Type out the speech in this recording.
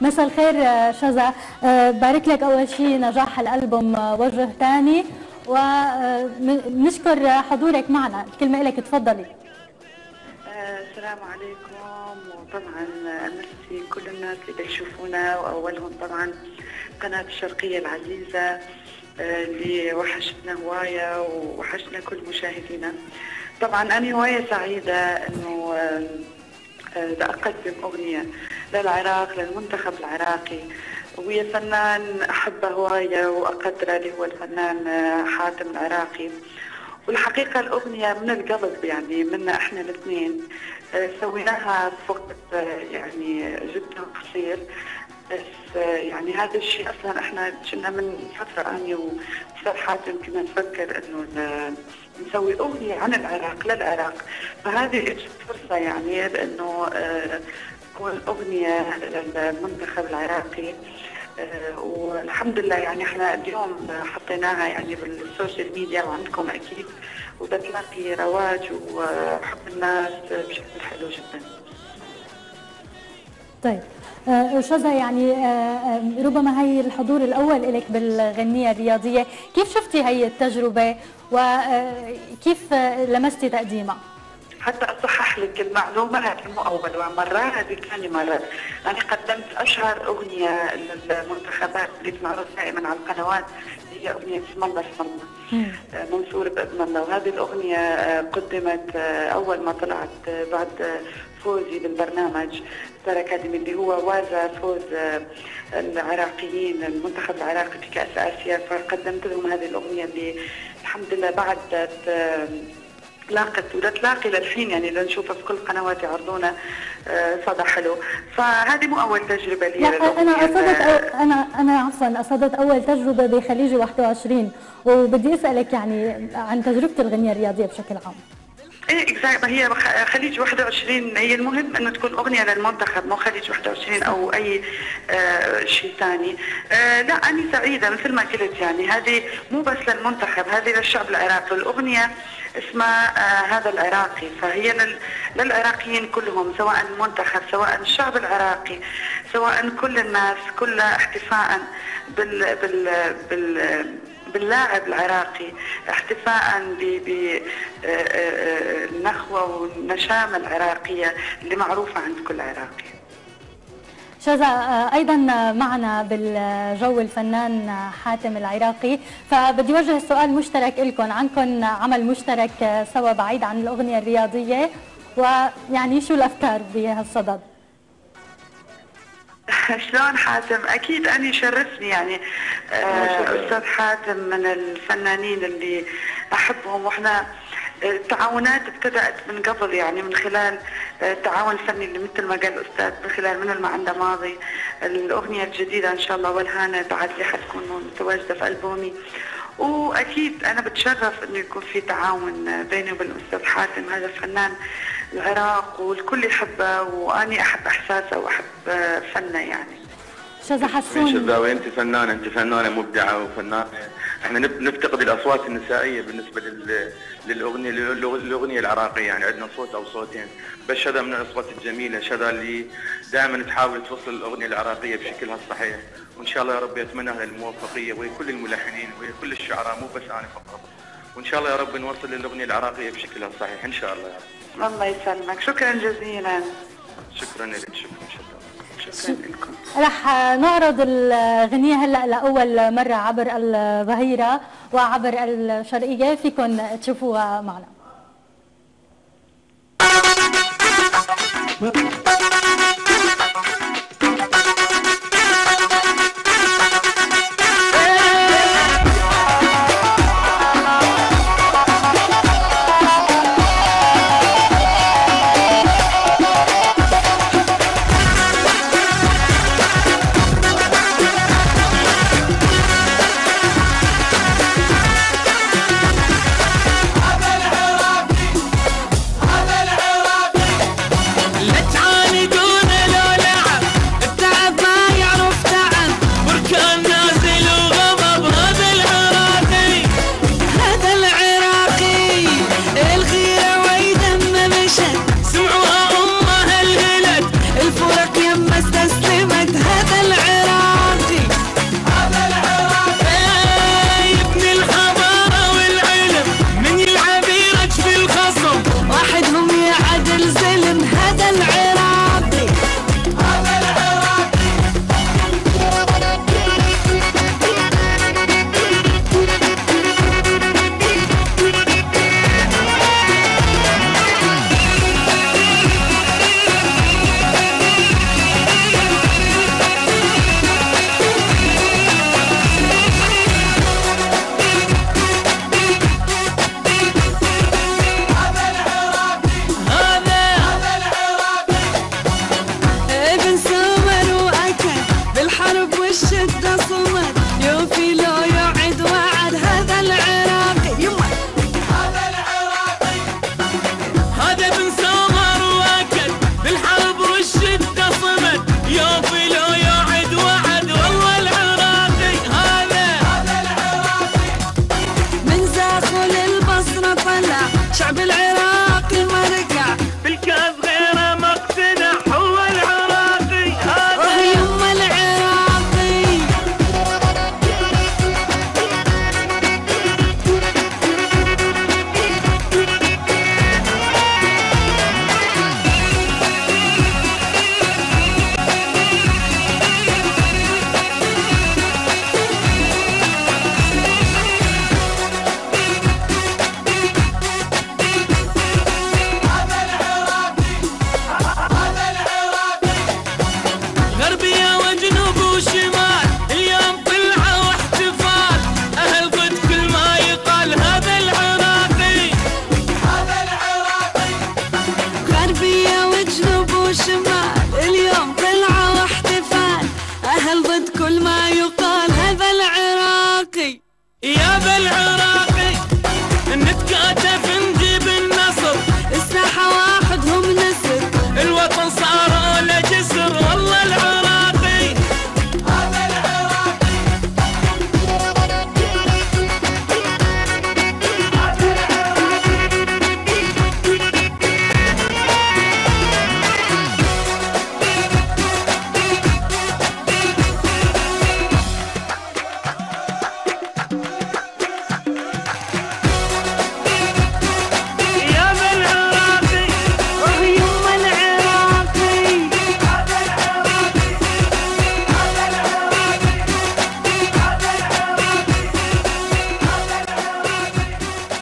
مساء الخير شذا. بارك لك أول شيء نجاح الألبوم وجه ثاني، ونشكر حضورك معنا. الكلمة لك، تفضلي. السلام عليكم، وطبعا امسي كل الناس اللي بيشوفونا، واولهم طبعا قناة الشرقية العزيزة اللي وحشتنا هواية ووحشنا كل مشاهدينا. طبعا أنا هواية سعيدة إنه أقدم أغنية للعراق، للمنتخب العراقي، ويا فنان أحبه هواية وأقدره اللي هو الفنان حاتم العراقي. والحقيقة الأغنية من القلب، يعني منا إحنا الاثنين، سويناها في وقت يعني جدا قصير، بس يعني هذا الشيء أصلا إحنا كنا من فترة أنا وأستاذ حاتم كنا نفكر إنه نسوي أغنية عن العراق للعراق، فهذه اجت فرصة يعني بأنه تكون أغنية للمنتخب العراقي. والحمد لله يعني احنا اليوم حطيناها يعني بالسوشيال ميديا وعندكم اكيد، وبتلاقي رواج وحب الناس بشكل حلو جدا. طيب شذا، يعني ربما هي الحضور الاول لك بالغنية الرياضية، كيف شفتي هي التجربة وكيف لمستي تقديمها؟ حتى أصحح لك المعلومة، هذه مو أول مرة، هذه ثاني مرة. أنا قدمت أشهر أغنية للمنتخبات اللي تنعرض دائما على القنوات، هي أغنية اسم الله اسم الله، منصور بإذن الله. وهذه الأغنية قدمت أول ما طلعت بعد فوزي بالبرنامج ستار أكاديمي، اللي هو وازى فوز العراقيين، المنتخب العراقي في كأس آسيا، فقدمت لهم هذه الأغنية اللي الحمد لله بعد لاقت ولا تلاقي للحين، يعني لنشوفها في كل القنوات يعرضونا صدى حلو. فهذه مو اول تجربه لي. انا عفوا قصدت اول تجربه بخليجي 21، وبدي اسالك يعني عن تجربه الغنية الرياضيه بشكل عام. ايه اكزاكت، هي خليج 21 هي المهم انه تكون اغنيه للمنتخب، مو خليج 21 او اي شيء ثاني. لا انا سعيده مثل ما قلت، يعني هذه مو بس للمنتخب، هذه للشعب العراقي. الاغنيه اسمها هذا العراقي، فهي للعراقيين كلهم، سواء المنتخب سواء الشعب العراقي سواء كل الناس، كلها احتفاء باللاعب العراقي، احتفاء بالنخوة والنشامة العراقية اللي معروفة عند كل عراقي. شذا، ايضا معنا بالجو الفنان حاتم العراقي، فبدي وجه السؤال مشترك لكم، عندكم عمل مشترك سوا بعيد عن الاغنيه الرياضيه، ويعني شو الافكار بهالصدد؟ شلون حاتم؟ اكيد انا يشرفني يعني استاذ حاتم من الفنانين اللي احبهم، واحنا التعاونات ابتدأت من قبل، يعني من خلال التعاون الفني اللي مثل ما قال الأستاذ، من خلال من عنده ماضي. الأغنية الجديدة إن شاء الله والهانة بعد اللي حتكون متواجدة في ألبومي، وأكيد أنا بتشرف إنه يكون في تعاون بيني وبين الأستاذ حاتم. هذا فنان العراق والكل يحبه، وأني أحب إحساسه وأحب فنه. يعني شذا حسون، شذا انت فنانه مبدعه وفنانه. احنا نفتقد الاصوات النسائيه بالنسبه للاغنيه العراقيه، يعني عندنا صوت او صوتين بس. شذا من الاصوات الجميله، شذا اللي دائما تحاول توصل الاغنيه العراقيه بشكلها الصحيح، وان شاء الله يا رب اتمنى لها الموفقيه وهي كل الملحنين وهي كل الشعراء، مو بس انا فقط. وان شاء الله يا رب نوصل للاغنيه العراقيه بشكلها الصحيح ان شاء الله يا رب. الله يسلمك، شكرا جزيلا. شكرا لك، شكرا لكم. رح نعرض الغنية هلا لأول مرة عبر الظهيرة وعبر الشرقية، فيكم تشوفوها معنا. لا تعاندوا سهران